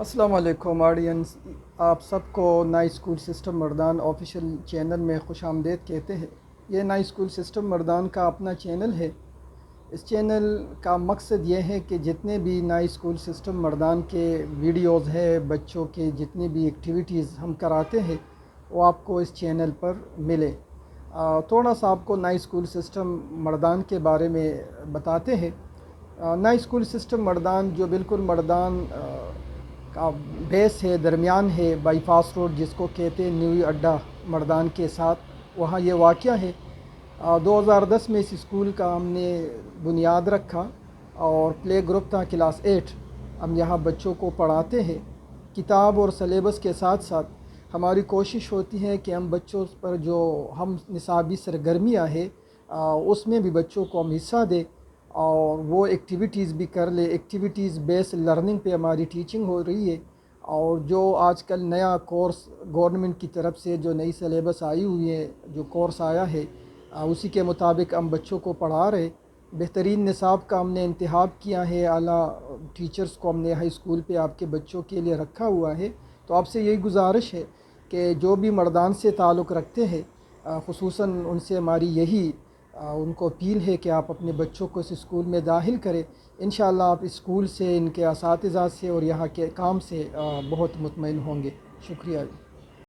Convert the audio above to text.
السلام علیکم آڈینس، آپ سب کو نئی اسکول سسٹم مردان آفیشیل چینل میں خوش آمدید کہتے ہیں۔ یہ نئی اسکول سسٹم مردان کا اپنا چینل ہے۔ اس چینل کا مقصد یہ ہے کہ جتنے بھی نئی اسکول سسٹم مردان کے ویڈیوز ہے، بچوں کے جتنی بھی ایکٹیویٹیز ہم کراتے ہیں وہ آپ کو اس چینل پر ملے۔ تھوڑا سا آپ کو نئی اسکول سسٹم مردان کے بارے میں بتاتے ہیں۔ نئی اسکول سسٹم مردان جو بالکل مردان کا بیس ہے، درمیان ہے، بائی پاس روڈ جس کو کہتے ہیں نیو اڈا مردان کے ساتھ، وہاں یہ واقع ہے۔ 2010 میں اس اسکول کا ہم نے بنیاد رکھا اور پلے گروپ تھا کلاس 8۔ ہم یہاں بچوں کو پڑھاتے ہیں۔ کتاب اور سلیبس کے ساتھ ساتھ ہماری کوشش ہوتی ہے کہ ہم بچوں پر جو ہم نصابی سرگرمیاں ہیں اس میں بھی بچوں کو ہم حصہ دیں اور وہ ایکٹیویٹیز بھی کر لے۔ ایکٹیویٹیز بیس لرننگ پہ ہماری ٹیچنگ ہو رہی ہے، اور جو آج کل نیا کورس گورنمنٹ کی طرف سے جو نئی سلیبس آئی ہوئی ہے، جو کورس آیا ہے اسی کے مطابق ہم بچوں کو پڑھا رہے۔ بہترین نصاب کا ہم نے انتخاب کیا ہے، اعلیٰ ٹیچرز کو ہم نے ہائی اسکول پہ آپ کے بچوں کے لیے رکھا ہوا ہے۔ تو آپ سے یہی گزارش ہے کہ جو بھی مردان سے تعلق رکھتے ہیں خصوصاً ان سے ہماری یہی ان کو اپیل ہے کہ آپ اپنے بچوں کو اس اسکول میں داخل کریں۔ انشاءاللہ آپ اسکول سے، ان کے اساتذہ سے اور یہاں کے کام سے بہت مطمئن ہوں گے۔ شکریہ۔